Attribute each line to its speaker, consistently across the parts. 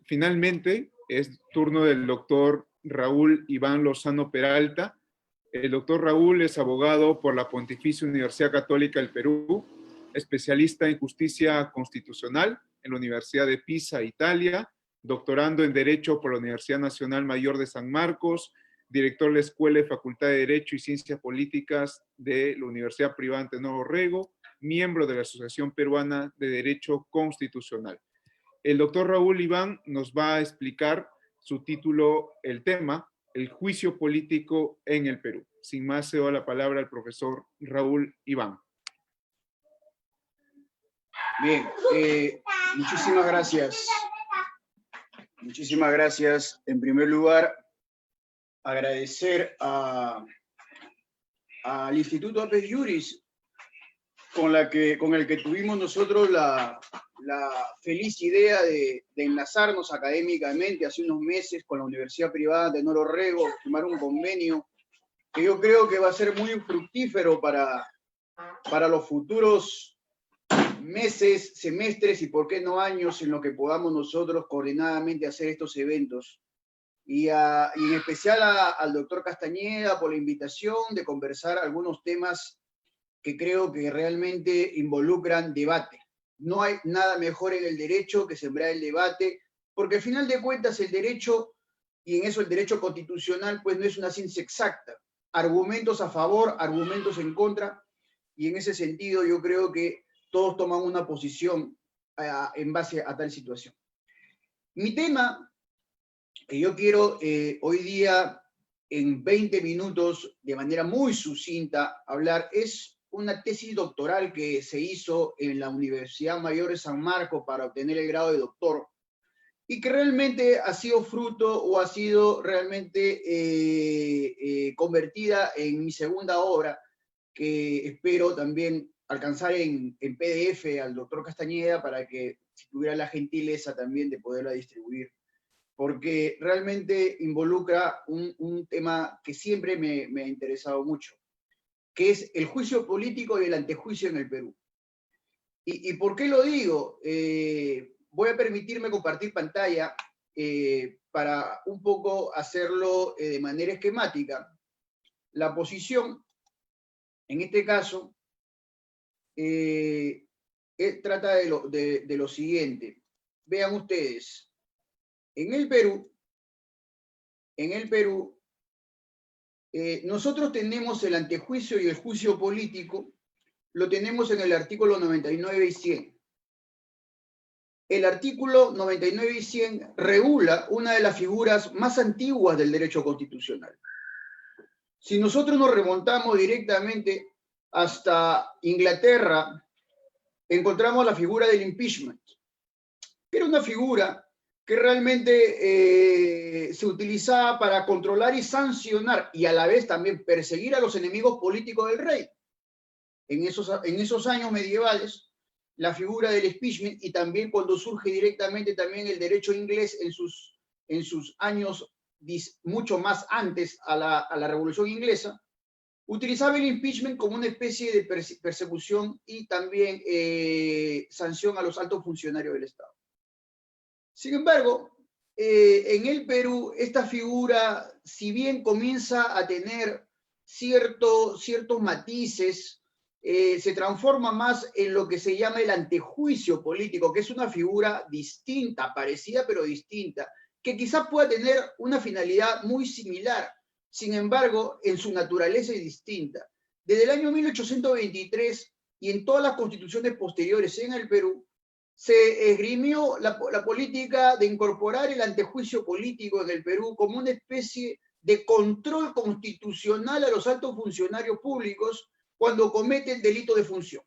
Speaker 1: finalmente, es turno del doctor Raúl Iván Lozano Peralta. El doctor Raúl es abogado por la Pontificia Universidad Católica del Perú, especialista en justicia constitucional en la Universidad de Pisa, Italia, doctorando en Derecho por la Universidad Nacional Mayor de San Marcos, director de la Escuela de Facultad de Derecho y Ciencias Políticas de la Universidad Privada Tenor Orrego, miembro de la Asociación Peruana de Derecho Constitucional. El doctor Raúl Iván nos va a explicar su título, el tema, el juicio político en el Perú. Sin más, cedo la palabra al profesor Raúl Iván.
Speaker 2: Bien, muchísimas gracias. Muchísimas gracias. En primer lugar, agradecer al Instituto Apes Iuris, con el que tuvimos nosotros la feliz idea de enlazarnos académicamente hace unos meses con la Universidad Privada Tenor Orrego, firmar un convenio que yo creo que va a ser muy fructífero para los futuros meses, semestres y por qué no años en los que podamos nosotros coordinadamente hacer estos eventos. Y en especial al doctor Castañeda por la invitación de conversar algunos temas que creo que realmente involucran debate. No hay nada mejor en el derecho que sembrar el debate, porque al final de cuentas el derecho, y en eso el derecho constitucional, pues no es una ciencia exacta. Argumentos a favor, argumentos en contra, y en ese sentido yo creo que todos toman una posición en base a tal situación. Mi tema que yo quiero hoy día, en 20 minutos, de manera muy sucinta, hablar, es una tesis doctoral que se hizo en la Universidad Mayor de San Marcos para obtener el grado de doctor, y que realmente ha sido fruto o ha sido realmente convertida en mi segunda obra, que espero también alcanzar en PDF al doctor Castañeda para que, si tuviera la gentileza también de poderla distribuir, porque realmente involucra un tema que siempre me ha interesado mucho, que es el juicio político y el antejuicio en el Perú. ¿Y por qué lo digo? Voy a permitirme compartir pantalla para un poco hacerlo de manera esquemática. La posición, en este caso, trata de lo siguiente. Vean ustedes, en el Perú, nosotros tenemos el antejuicio y el juicio político, lo tenemos en el artículo 99 y 100. El artículo 99 y 100 regula una de las figuras más antiguas del derecho constitucional. Si nosotros nos remontamos directamente hasta Inglaterra, encontramos la figura del impeachment, que era una figura que realmente se utilizaba para controlar y sancionar, y a la vez también perseguir a los enemigos políticos del rey. En esos años medievales, la figura del impeachment, y también cuando surge directamente también el derecho inglés en sus años mucho más antes a la Revolución Inglesa, utilizaba el impeachment como una especie de persecución y también sanción a los altos funcionarios del Estado. Sin embargo, en el Perú, esta figura, si bien comienza a tener ciertos matices, se transforma más en lo que se llama el antejuicio político, que es una figura distinta, parecida pero distinta, que quizás pueda tener una finalidad muy similar, sin embargo, en su naturaleza es distinta. Desde el año 1823 y en todas las constituciones posteriores en el Perú, se esgrimió la política de incorporar el antejuicio político en el Perú como una especie de control constitucional a los altos funcionarios públicos cuando cometen delito de función.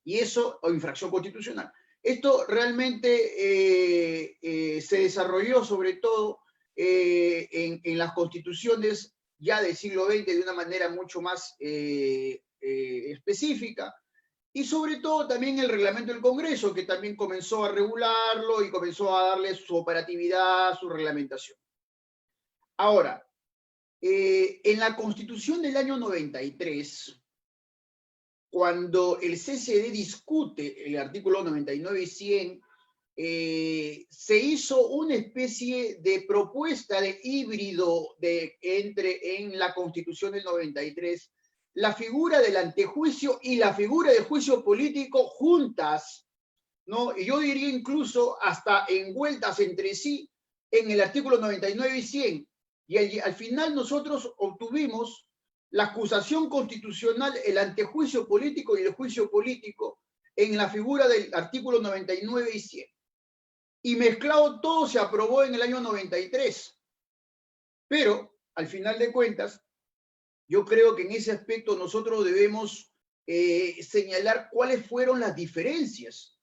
Speaker 2: Y eso, o infracción constitucional. Esto realmente se desarrolló sobre todo en las constituciones ya del siglo XX de una manera mucho más específica, y sobre todo también el reglamento del Congreso, que también comenzó a regularlo y comenzó a darle su operatividad, su reglamentación. Ahora, en la Constitución del año 93, cuando el CCD discute el artículo 99 y 100, se hizo una especie de propuesta de híbrido en la Constitución del 93, la figura del antejuicio y la figura del juicio político juntas, ¿no? Y yo diría incluso hasta envueltas entre sí en el artículo 99 y 100. Y al final nosotros obtuvimos la acusación constitucional, el antejuicio político y el juicio político en la figura del artículo 99 y 100. Y mezclado todo se aprobó en el año 93. Pero, al final de cuentas, yo creo que en ese aspecto nosotros debemos señalar cuáles fueron las diferencias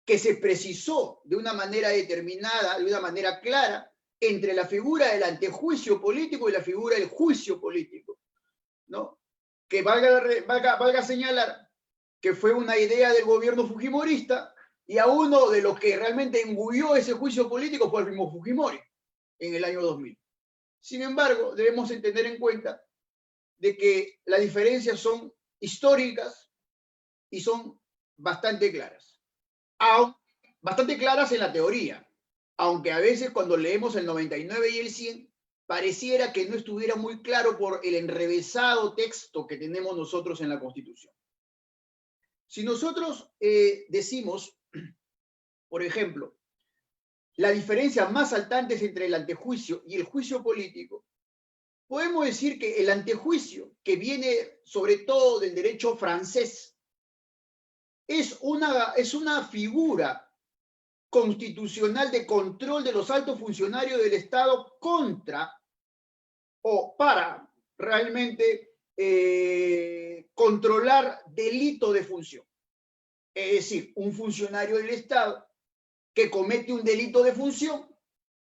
Speaker 2: que se precisó de una manera determinada, de una manera clara, entre la figura del antejuicio político y la figura del juicio político, ¿no? Que valga señalar que fue una idea del gobierno fujimorista, y a uno de los que realmente engulló ese juicio político fue el mismo Fujimori en el año 2000. Sin embargo, debemos tener en cuenta de que las diferencias son históricas y son bastante claras. Bastante claras en la teoría, aunque a veces cuando leemos el 99 y el 100, pareciera que no estuviera muy claro por el enrevesado texto que tenemos nosotros en la Constitución. Si nosotros decimos, por ejemplo, la diferencia más saltante entre el antejuicio y el juicio político, podemos decir que el antejuicio, que viene sobre todo del derecho francés, es una figura constitucional de control de los altos funcionarios del Estado contra o para realmente controlar delito de función. Es decir, un funcionario del Estado que comete un delito de función,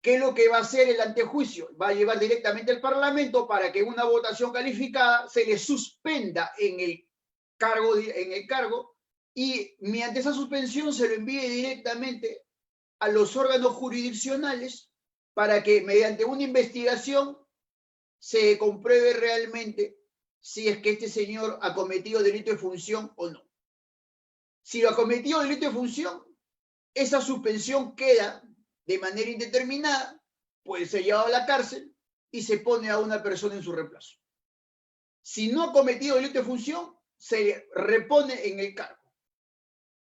Speaker 2: ¿qué es lo que va a hacer el antejuicio? Va a llevar directamente al Parlamento para que en una votación calificada se le suspenda en el cargo y mediante esa suspensión se lo envíe directamente a los órganos jurisdiccionales para que mediante una investigación se compruebe realmente si es que este señor ha cometido delito de función o no. Si lo ha cometido delito de función, esa suspensión queda de manera indeterminada, puede ser llevado a la cárcel y se pone a una persona en su reemplazo. Si no ha cometido delito de función, se repone en el cargo.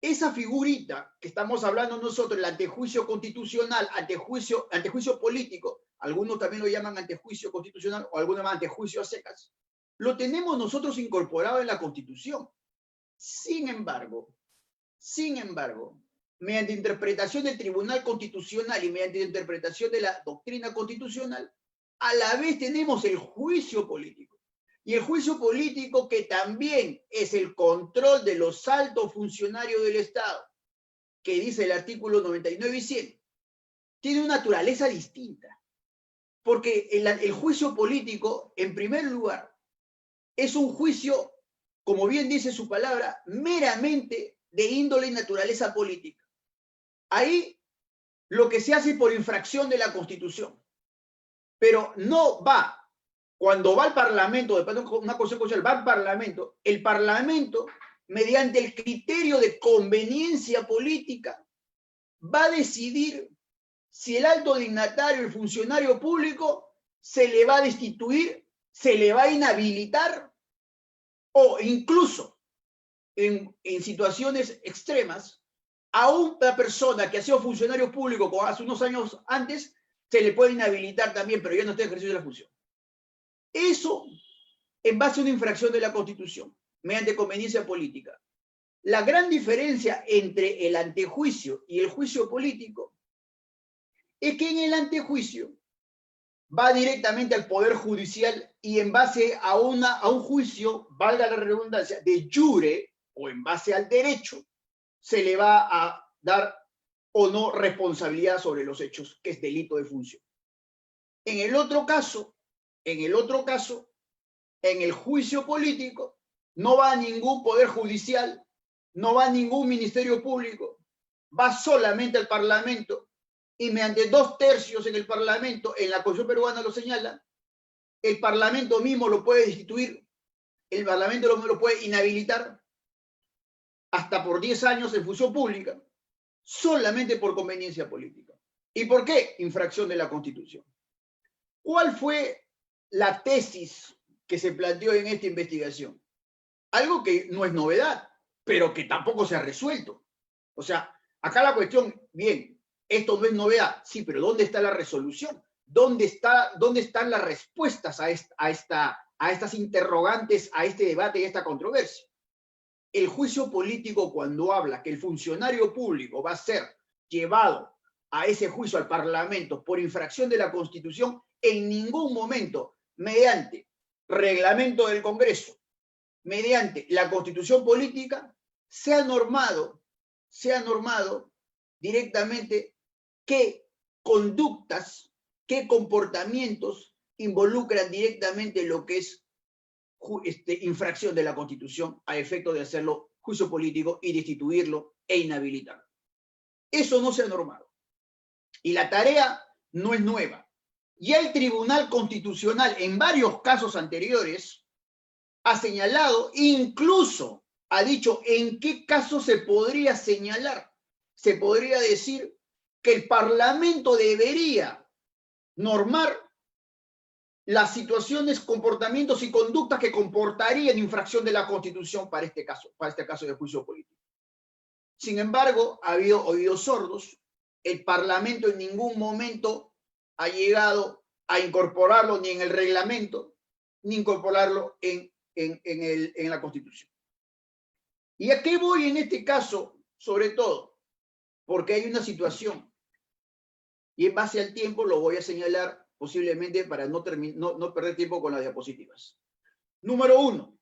Speaker 2: Esa figurita que estamos hablando nosotros, el antejuicio constitucional, antejuicio político, algunos también lo llaman antejuicio constitucional o algunos llaman antejuicio a secas, lo tenemos nosotros incorporado en la Constitución. Sin embargo, mediante interpretación del Tribunal Constitucional y mediante interpretación de la doctrina constitucional, a la vez tenemos el juicio político. Y el juicio político que también es el control de los altos funcionarios del Estado, que dice el artículo 99 y 100, tiene una naturaleza distinta. Porque el juicio político, en primer lugar, es un juicio, como bien dice su palabra, meramente de índole y naturaleza política. Ahí lo que se hace por infracción de la Constitución, pero no va. Cuando va al Parlamento, después de una consecuencia, va al Parlamento, el Parlamento, mediante el criterio de conveniencia política, va a decidir si el alto dignatario, el funcionario público, se le va a destituir, se le va a inhabilitar, o incluso en situaciones extremas, a una persona que ha sido funcionario público como hace unos años antes, se le puede inhabilitar también, pero ya no está en ejercicio de la función. Eso en base a una infracción de la Constitución, mediante conveniencia política. La gran diferencia entre el antejuicio y el juicio político es que en el antejuicio va directamente al Poder Judicial y en base a un juicio, valga la redundancia, de jure o en base al derecho, se le va a dar o no responsabilidad sobre los hechos, que es delito de función. En el otro caso, en el juicio político, no va a ningún poder judicial, no va a ningún ministerio público, va solamente al Parlamento y mediante 2/3 en el Parlamento, en la Constitución peruana lo señala, el Parlamento mismo lo puede destituir, el Parlamento lo puede inhabilitar hasta por 10 años en función pública solamente por conveniencia política. ¿Y por qué? Infracción de la Constitución. ¿Cuál fue la tesis que se planteó en esta investigación? Algo que no es novedad, pero que tampoco se ha resuelto. O sea, acá la cuestión, bien, esto no es novedad, sí, pero ¿dónde está la resolución? ¿Dónde están las respuestas a estas interrogantes, a este debate y a esta controversia? El juicio político, cuando habla que el funcionario público va a ser llevado a ese juicio al Parlamento por infracción de la Constitución, en ningún momento, mediante reglamento del Congreso, mediante la Constitución política, se ha normado directamente qué conductas, qué comportamientos involucran directamente lo que es infracción de la Constitución a efecto de hacerlo juicio político y destituirlo e inhabilitarlo. Eso no se ha normado. Y la tarea no es nueva. Ya el Tribunal Constitucional en varios casos anteriores ha señalado, incluso ha dicho en qué caso se podría señalar. Se podría decir que el Parlamento debería normar las situaciones, comportamientos y conductas que comportarían infracción de la Constitución para este caso de juicio político. Sin embargo, ha habido oídos sordos. El Parlamento en ningún momento ha llegado a incorporarlo ni en el reglamento, ni incorporarlo en la Constitución. ¿Y a qué voy en este caso? Sobre todo, porque hay una situación, y en base al tiempo lo voy a señalar posiblemente para no perder tiempo con las diapositivas. Número 1.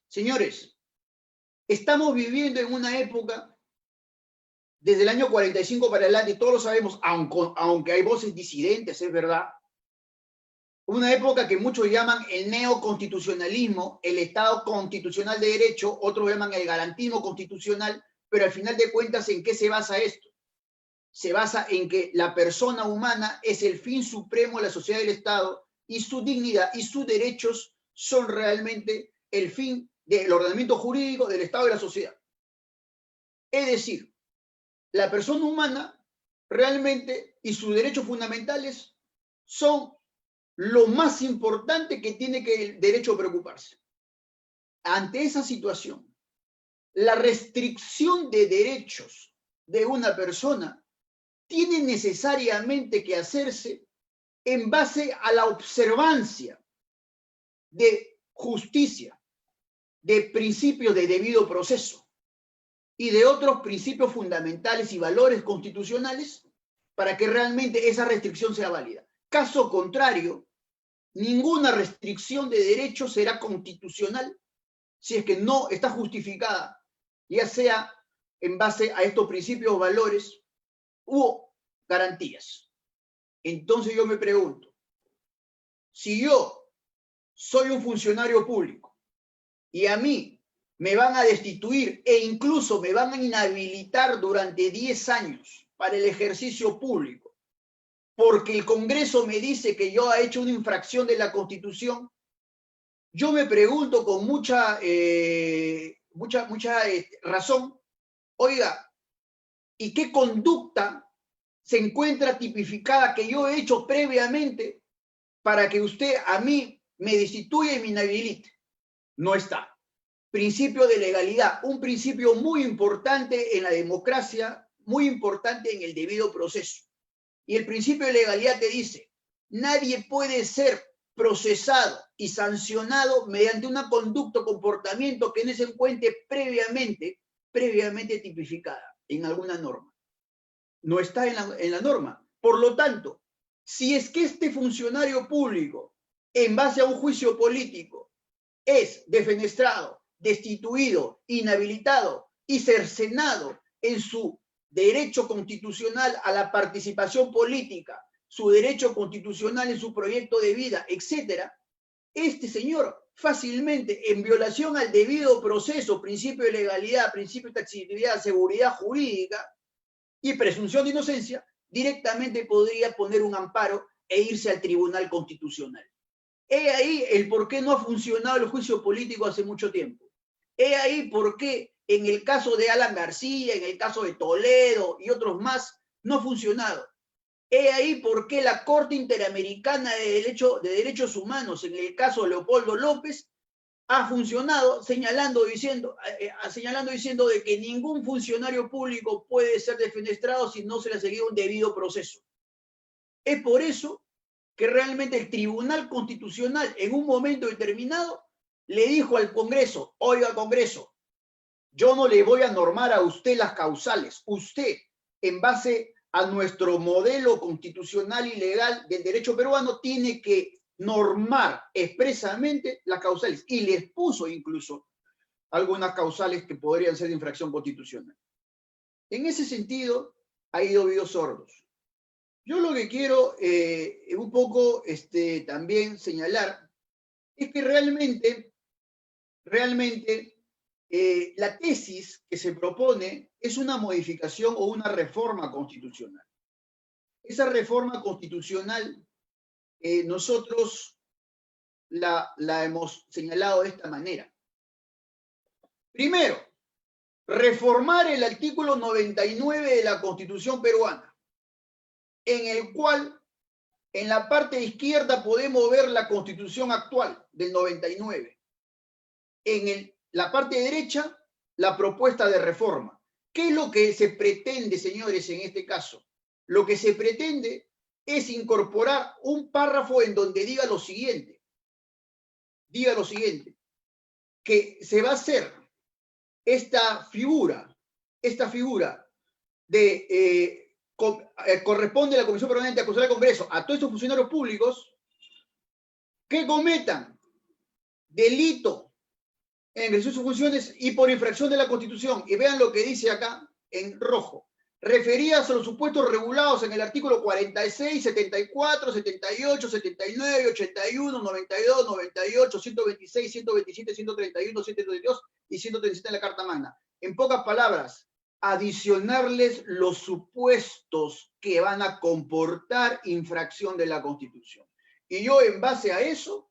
Speaker 2: Señores, estamos viviendo en una época, desde el año 45 para adelante, y todos lo sabemos, aunque hay voces disidentes, es verdad, una época que muchos llaman el neoconstitucionalismo, el Estado constitucional de derecho, otros llaman el garantismo constitucional, pero al final de cuentas, ¿en qué se basa esto? Se basa en que la persona humana es el fin supremo de la sociedad del Estado y su dignidad y sus derechos son realmente el fin del ordenamiento jurídico del Estado y de la sociedad. Es decir, la persona humana realmente y sus derechos fundamentales son lo más importante que tiene que el derecho a preocuparse. Ante esa situación, la restricción de derechos de una persona tiene necesariamente que hacerse en base a la observancia de justicia, de principios de debido proceso y de otros principios fundamentales y valores constitucionales para que realmente esa restricción sea válida. Caso contrario, ninguna restricción de derechos será constitucional si es que no está justificada, ya sea en base a estos principios o valores u garantías. Entonces yo me pregunto, si yo soy un funcionario público y a mí me van a destituir e incluso me van a inhabilitar durante 10 años para el ejercicio público, porque el Congreso me dice que yo he hecho una infracción de la Constitución, yo me pregunto con mucha razón, oiga, ¿y qué conducta se encuentra tipificada que yo he hecho previamente para que usted a mí me destituya y me inhabilite? No está. Principio de legalidad, un principio muy importante en la democracia, muy importante en el debido proceso. Y el principio de legalidad te dice, nadie puede ser procesado y sancionado mediante una conducta o comportamiento que no se encuentre previamente tipificada en alguna norma. No está en la norma. Por lo tanto, si es que este funcionario público, en base a un juicio político, es defenestrado, destituido, inhabilitado y cercenado en su derecho constitucional a la participación política, su derecho constitucional en su proyecto de vida, etc., este señor fácilmente, en violación al debido proceso, principio de legalidad, principio de taxatividad, seguridad jurídica y presunción de inocencia, directamente podría poner un amparo e irse al Tribunal Constitucional. He ahí el por qué no ha funcionado el juicio político hace mucho tiempo. He ahí por qué en el caso de Alan García, en el caso de Toledo y otros más, no ha funcionado. He ahí por qué la Corte Interamericana de Derechos Humanos, en el caso de Leopoldo López, ha funcionado señalando diciendo de que ningún funcionario público puede ser defenestrado si no se le ha seguido un debido proceso. Es por eso que realmente el Tribunal Constitucional en un momento determinado le dijo al Congreso: oiga, Congreso, yo no le voy a normar a usted las causales. Usted, en base a nuestro modelo constitucional y legal del derecho peruano, tiene que normar expresamente las causales. Y les puso incluso algunas causales que podrían ser de infracción constitucional. En ese sentido, ha ido oídos sordos. Yo lo que quiero un poco también señalar es que realmente la tesis que se propone es una modificación o una reforma constitucional. Esa reforma constitucional nosotros la hemos señalado de esta manera. Primero, reformar el artículo 99 de la Constitución peruana, en el cual en la parte izquierda podemos ver la Constitución actual del 99. En la parte derecha, la propuesta de reforma. ¿Qué es lo que se pretende, señores, en este caso? Lo que se pretende es incorporar un párrafo en donde diga lo siguiente, que se va a hacer esta figura de corresponde a la Comisión Permanente de Acusación del Congreso a todos estos funcionarios públicos que cometan delito en ejercicio de sus funciones y por infracción de la Constitución. Y vean lo que dice acá en rojo. Referidas a los supuestos regulados en el artículo 46, 74, 78, 79, 81, 92, 98, 126, 127, 131, 132 y 137 de la Carta Magna. En pocas palabras, adicionarles los supuestos que van a comportar infracción de la Constitución. Y yo en base a eso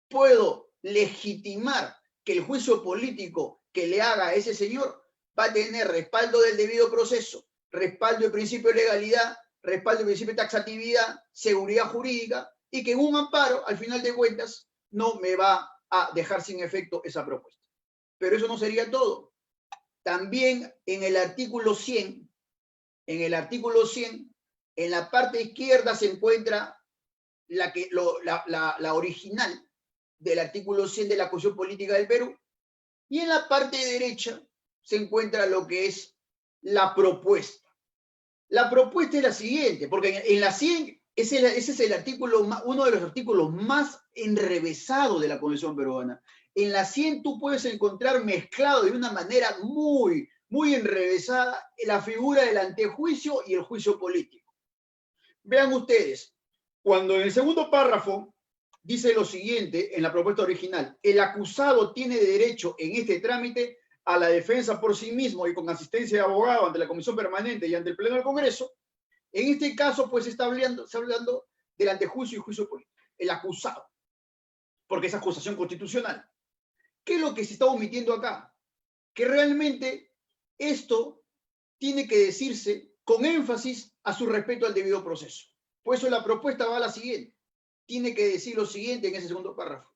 Speaker 2: puedo legitimar que el juicio político que le haga a ese señor va a tener respaldo del debido proceso, respaldo del principio de legalidad, respaldo del principio de taxatividad, seguridad jurídica, y que en un amparo, al final de cuentas, no me va a dejar sin efecto esa propuesta. Pero eso no sería todo. También en el artículo 100, en la parte izquierda se encuentra la original del artículo 100 de la Constitución Política del Perú, y en la parte derecha se encuentra lo que es la propuesta. La propuesta es la siguiente, porque en la 100, ese es el artículo, uno de los artículos más enrevesados de la Constitución peruana. En la 100 tú puedes encontrar mezclado de una manera muy, muy enrevesada la figura del antejuicio y el juicio político. Vean ustedes, cuando en el segundo párrafo dice lo siguiente en la propuesta original: el acusado tiene derecho en este trámite a la defensa por sí mismo y con asistencia de abogado ante la Comisión Permanente y ante el Pleno del Congreso. En este caso, pues está hablando del antejuicio y juicio político. El acusado, porque es acusación constitucional. ¿Qué es lo que se está omitiendo acá? Que realmente esto tiene que decirse con énfasis a su respeto al debido proceso. Por eso la propuesta va a la siguiente. Tiene que decir lo siguiente en ese segundo párrafo: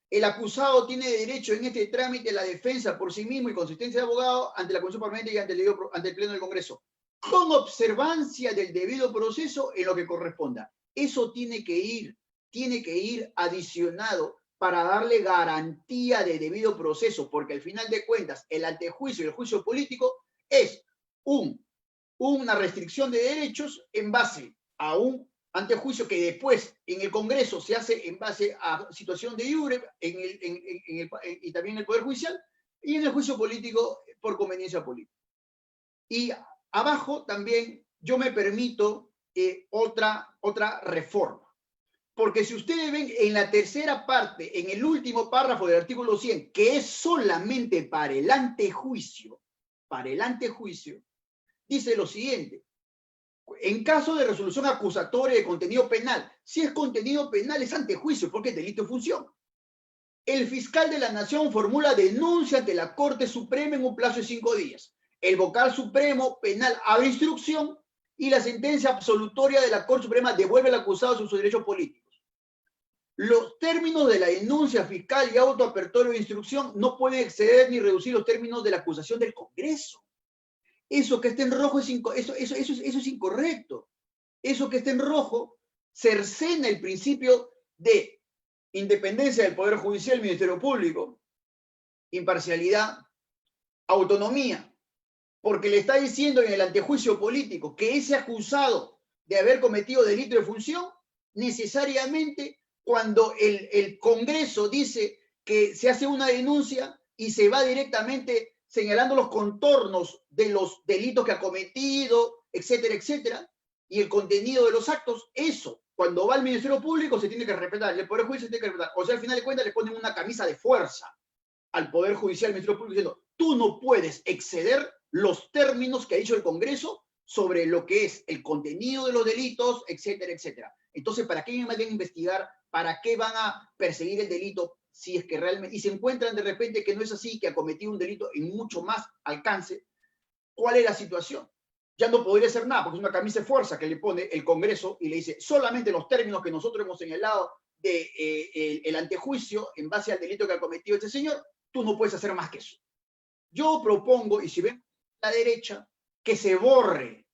Speaker 2: el acusado tiene derecho en este trámite a la defensa por sí mismo y con asistencia de abogado ante la Comisión Permanente y ante el Pleno del Congreso, con observancia del debido proceso en lo que corresponda. Eso tiene que ir adicionado para darle garantía de debido proceso, porque al final de cuentas el antejuicio y el juicio político es una restricción de derechos en base a un antejuicio que después en el Congreso se hace en base a situación de iure y también en el Poder Judicial, y en el juicio político por conveniencia política. Y abajo también yo me permito otra reforma. Porque si ustedes ven en la tercera parte, en el último párrafo del artículo 100, que es solamente para el antejuicio, dice lo siguiente: en caso de resolución acusatoria de contenido penal, si es contenido penal es antejuicio porque es delito de función. el fiscal de la Nación formula denuncia ante la Corte Suprema en un plazo de 5 días. El vocal supremo penal abre instrucción y la sentencia absolutoria de la Corte Suprema devuelve al acusado sus derechos políticos. Los términos de la denuncia fiscal y autoapertorio de instrucción no pueden exceder ni reducir los términos de la acusación del Congreso. Eso que está en rojo es incorrecto. Eso que está en rojo cercena el principio de independencia del Poder Judicial y Ministerio Público, imparcialidad, autonomía, porque le está diciendo en el antejuicio político que ese acusado de haber cometido delito de función, necesariamente cuando el Congreso dice que se hace una denuncia y se va directamente señalando los contornos de los delitos que ha cometido, etcétera, etcétera, y el contenido de los actos, eso, cuando va al Ministerio Público se tiene que respetar, el Poder Judicial se tiene que respetar. O sea, al final de cuentas le ponen una camisa de fuerza al Poder Judicial, al Ministerio Público, diciendo, tú no puedes exceder los términos que ha dicho el Congreso sobre lo que es el contenido de los delitos, etcétera, etcétera. Entonces, ¿para qué van a investigar? ¿Para qué van a perseguir el delito? Si es que realmente, y se encuentran de repente que no es así, que ha cometido un delito en mucho más alcance, ¿cuál es la situación? Ya no podría ser nada, porque es una camisa de fuerza que le pone el Congreso y le dice, solamente los términos que nosotros hemos señalado de el antejuicio en base al delito que ha cometido este señor, tú no puedes hacer más que eso. Yo propongo, y si ven a la derecha, que se borre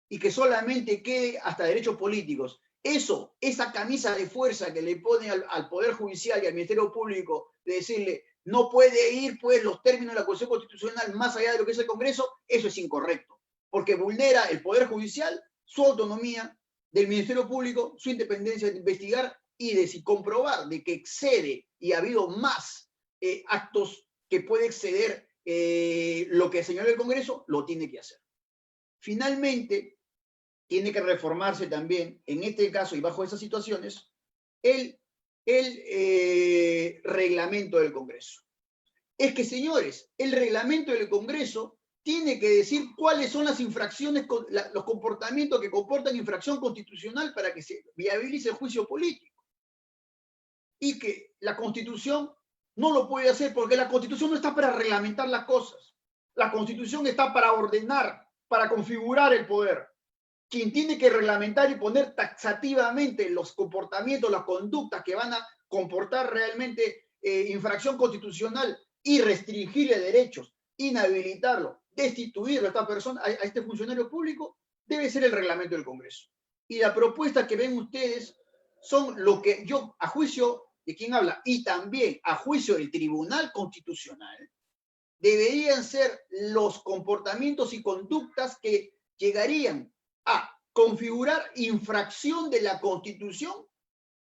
Speaker 2: y que solamente quede hasta derechos políticos. Eso, esa camisa de fuerza que le pone al Poder Judicial y al Ministerio Público de decirle, no puede ir pues los términos de la Constitución Constitucional más allá de lo que es el Congreso, eso es incorrecto, porque vulnera el Poder Judicial, su autonomía, del Ministerio Público, su independencia de investigar y de si comprobar de que excede y ha habido más actos que puede exceder lo que señaló el Congreso, lo tiene que hacer. Finalmente, tiene que reformarse también, en este caso y bajo esas situaciones, el reglamento del Congreso. Es que, señores, el reglamento del Congreso tiene que decir cuáles son las infracciones, los comportamientos que comportan infracción constitucional para que se viabilice el juicio político. Y que la Constitución no lo puede hacer porque la Constitución no está para reglamentar las cosas. La Constitución está para ordenar, para configurar el poder. Quien tiene que reglamentar y poner taxativamente los comportamientos, las conductas que van a comportar realmente infracción constitucional y restringirle derechos, inhabilitarlo, destituirlo a esta persona, a este funcionario público, debe ser el reglamento del Congreso. Y la propuesta que ven ustedes son lo que yo, a juicio de quien habla, y también a juicio del Tribunal Constitucional, deberían ser los comportamientos y conductas que llegarían a configurar infracción de la Constitución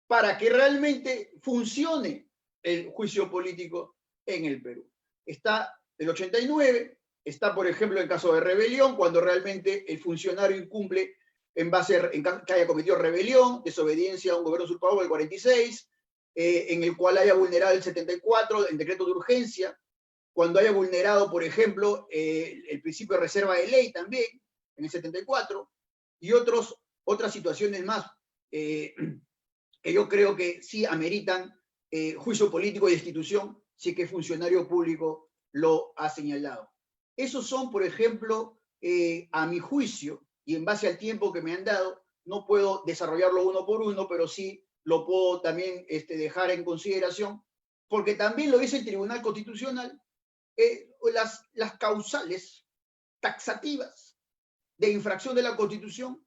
Speaker 2: para que realmente funcione el juicio político en el Perú. Está el 89, está, por ejemplo, el caso de rebelión, cuando realmente el funcionario incumple en base a que haya cometido rebelión, desobediencia a un gobierno usurpador del 46, en el cual haya vulnerado el 74, el decreto de urgencia, cuando haya vulnerado, por ejemplo, el principio de reserva de ley también, en el 74, y otras situaciones más que yo creo que sí ameritan juicio político y destitución si que funcionario público lo ha señalado. Esos son, por ejemplo, a mi juicio, y en base al tiempo que me han dado, no puedo desarrollarlo uno por uno, pero sí lo puedo también dejar en consideración, porque también lo dice el Tribunal Constitucional, las causales taxativas de infracción de la Constitución,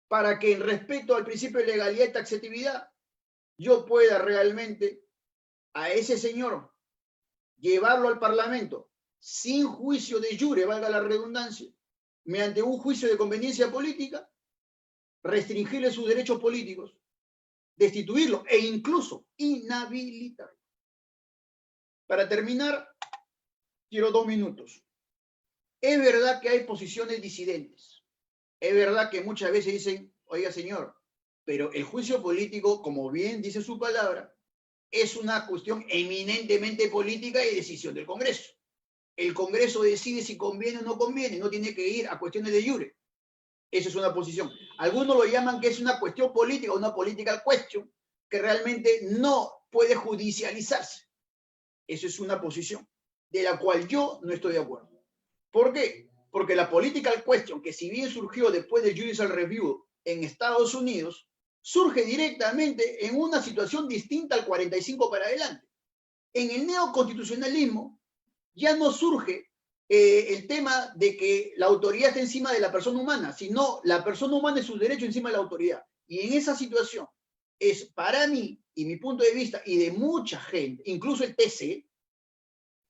Speaker 2: para que en respeto al principio de legalidad y taxatividad, yo pueda realmente a ese señor llevarlo al Parlamento sin juicio de jure, valga la redundancia, mediante un juicio de conveniencia política, restringirle sus derechos políticos, destituirlo e incluso inhabilitarlo. Para terminar, quiero 2 minutos. Es verdad que hay posiciones disidentes. Es verdad que muchas veces dicen, oiga señor, pero el juicio político, como bien dice su palabra, es una cuestión eminentemente política y decisión del Congreso. El Congreso decide si conviene o no conviene, no tiene que ir a cuestiones de jure. Esa es una posición. Algunos lo llaman que es una cuestión política, una political question, que realmente no puede judicializarse. Esa es una posición de la cual yo no estoy de acuerdo. ¿Por qué? Porque la political question, que si bien surgió después del Judicial Review en Estados Unidos, surge directamente en una situación distinta al 45 para adelante. En el neoconstitucionalismo ya no surge el tema de que la autoridad está encima de la persona humana, sino la persona humana y sus derechos encima de la autoridad. Y en esa situación es para mí, y mi punto de vista, y de mucha gente, incluso el TC,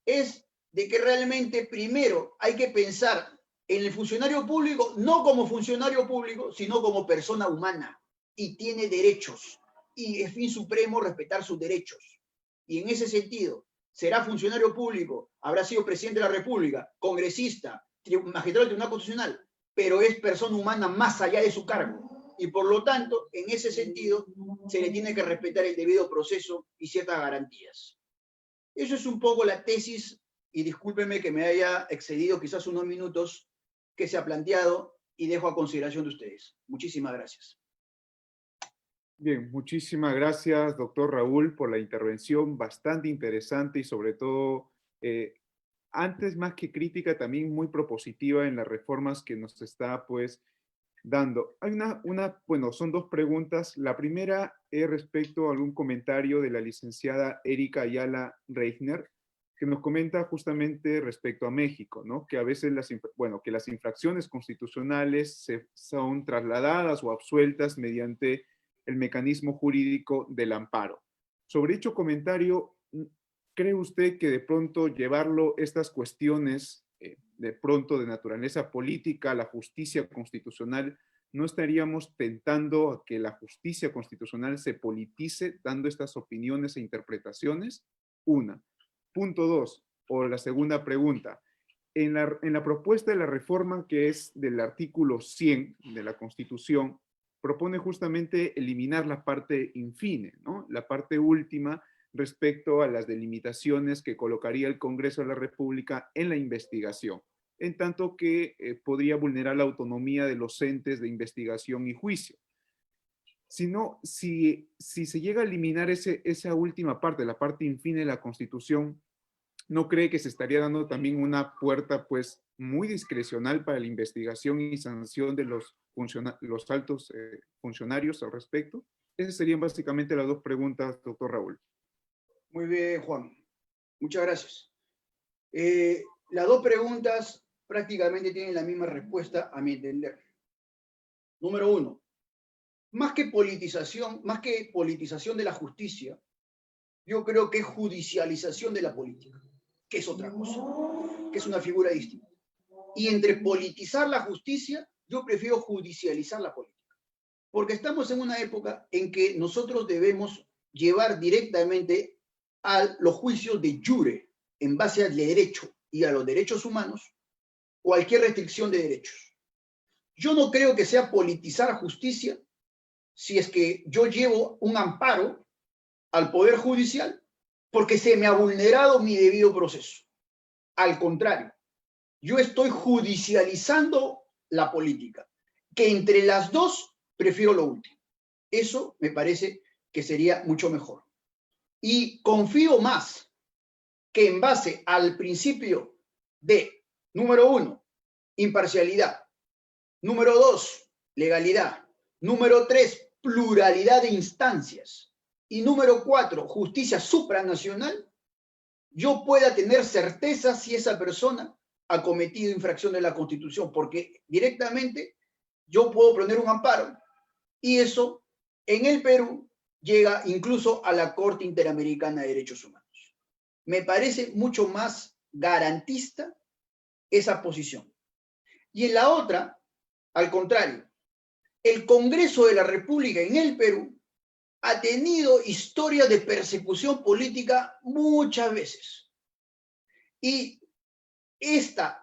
Speaker 2: es de que realmente primero hay que pensar en el funcionario público, no como funcionario público, sino como persona humana, y tiene derechos, y es fin supremo respetar sus derechos. Y en ese sentido, será funcionario público, habrá sido presidente de la República, congresista, magistrado del Tribunal Constitucional, pero es persona humana más allá de su cargo. Y por lo tanto, en ese sentido, se le tiene que respetar el debido proceso y ciertas garantías. Eso es un poco la tesis, y discúlpenme que me haya excedido quizás unos minutos que se ha planteado y dejo a consideración de ustedes. Muchísimas gracias.
Speaker 1: Bien, muchísimas gracias, doctor Raúl, por la intervención bastante interesante y sobre todo, antes más que crítica, también muy propositiva en las reformas que nos está, pues, dando. Hay bueno, son dos preguntas. La primera es respecto a algún comentario de la licenciada Erika Ayala Reichner, que nos comenta justamente respecto a México, ¿no? Que a veces que las infracciones constitucionales son trasladadas o absueltas mediante el mecanismo jurídico del amparo. Sobre dicho comentario, ¿cree usted que de pronto llevarlo estas cuestiones de pronto de naturaleza política a la justicia constitucional, no estaríamos tentando a que la justicia constitucional se politice dando estas opiniones e interpretaciones? Una. Punto dos, o la segunda pregunta. En la propuesta de la reforma que es del artículo 100 de la Constitución, propone justamente eliminar la parte infine, ¿no? La parte última respecto a las delimitaciones que colocaría el Congreso de la República en la investigación, en tanto que podría vulnerar la autonomía de los entes de investigación y juicio. Si se llega a eliminar esa última parte, la parte infine de la Constitución, ¿no cree que se estaría dando también una puerta pues muy discrecional para la investigación y sanción de los altos funcionarios al respecto? Esas serían básicamente las dos preguntas, doctor Raúl.
Speaker 2: Muy bien, Juan. Muchas gracias. Las dos preguntas prácticamente tienen la misma respuesta, a mi entender. Número uno, más que politización de la justicia, yo creo que es judicialización de la política, que es otra cosa, que es una figura distinta. Y entre politizar la justicia, yo prefiero judicializar la política. Porque estamos en una época en que nosotros debemos llevar directamente a los juicios de jure, en base al derecho y a los derechos humanos, cualquier restricción de derechos. Yo no creo que sea politizar justicia si es que yo llevo un amparo al Poder Judicial porque se me ha vulnerado mi debido proceso. Al contrario, yo estoy judicializando la política, que entre las dos prefiero lo último. Eso me parece que sería mucho mejor. Y confío más que en base al principio de, número uno, imparcialidad, número dos, legalidad, número tres, pluralidad de instancias, y número cuatro, justicia supranacional, yo pueda tener certeza si esa persona ha cometido infracción de la Constitución, porque directamente yo puedo poner un amparo y eso en el Perú llega incluso a la Corte Interamericana de Derechos Humanos. Me parece mucho más garantista esa posición. Y en la otra, al contrario, el Congreso de la República en el Perú ha tenido historia de persecución política muchas veces. Y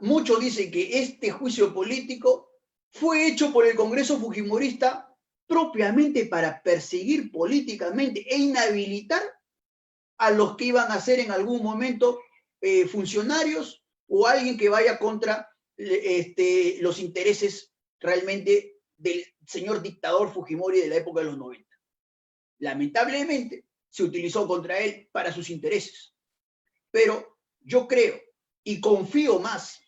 Speaker 2: muchos dicen que este juicio político fue hecho por el Congreso fujimorista propiamente para perseguir políticamente e inhabilitar a los que iban a ser en algún momento funcionarios o alguien que vaya contra los intereses realmente del señor dictador Fujimori de la época de los 90. Lamentablemente, se utilizó contra él para sus intereses. Pero yo creo y confío más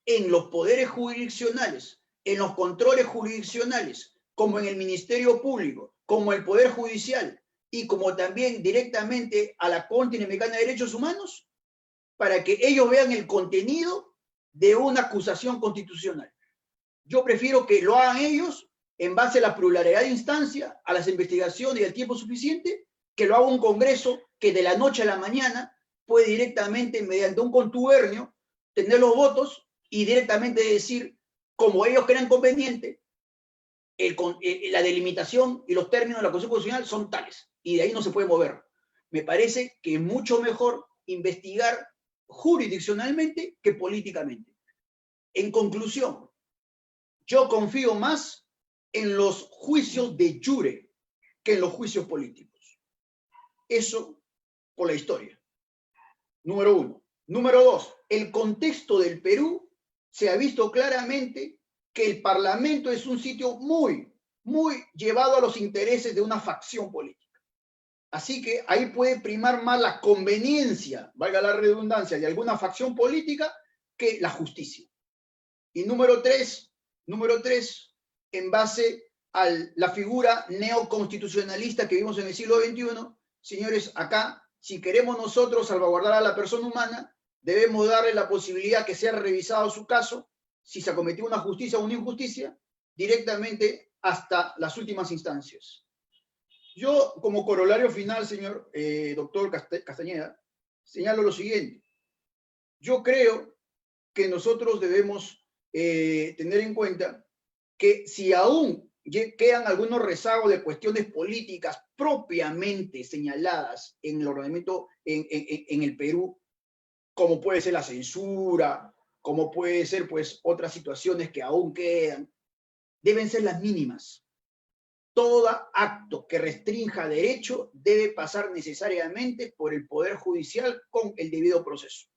Speaker 2: en los poderes jurisdiccionales, en los controles jurisdiccionales, como en el Ministerio Público, como el Poder Judicial y como también directamente a la Corte Interamericana de Derechos Humanos, para que ellos vean el contenido de una acusación constitucional. Yo prefiero que lo hagan ellos en base a la pluralidad de instancia, a las investigaciones y al tiempo suficiente, que lo haga un Congreso que de la noche a la mañana puede directamente, mediante un contubernio, tener los votos y directamente decir, como ellos crean conveniente, la delimitación y los términos de la Constitución Constitucional son tales, y de ahí no se puede mover. Me parece que es mucho mejor investigar jurisdiccionalmente que políticamente. En conclusión, yo confío más en los juicios de jure que en los juicios políticos. Eso por la historia. Número uno. Número dos, el contexto del Perú se ha visto claramente que el Parlamento es un sitio muy llevado a los intereses de una facción política. Así que ahí puede primar más la conveniencia, valga la redundancia, de alguna facción política que la justicia. Y número tres, en base a la figura neoconstitucionalista que vimos en el siglo XXI, señores, acá, si queremos nosotros salvaguardar a la persona humana, debemos darle la posibilidad que sea revisado su caso, si se ha cometido una justicia o una injusticia, directamente hasta las últimas instancias. Yo, como corolario final, señor doctor Castañeda, señalo lo siguiente. Yo creo que nosotros debemos tener en cuenta que si aún quedan algunos rezagos de cuestiones políticas propiamente señaladas en el ordenamiento en el Perú, como puede ser la censura, como puede ser pues otras situaciones que aún quedan, deben ser las mínimas. Todo acto que restrinja derecho debe pasar necesariamente por el Poder Judicial con el debido proceso.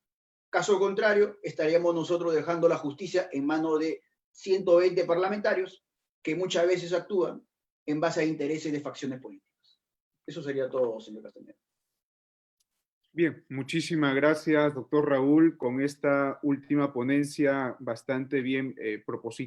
Speaker 2: Caso contrario, estaríamos nosotros dejando la justicia en manos de 120 parlamentarios que muchas veces actúan en base a intereses de facciones políticas. Eso sería todo, señor Castañeda.
Speaker 1: Bien, muchísimas gracias, doctor Raúl, con esta última ponencia bastante bien propositiva.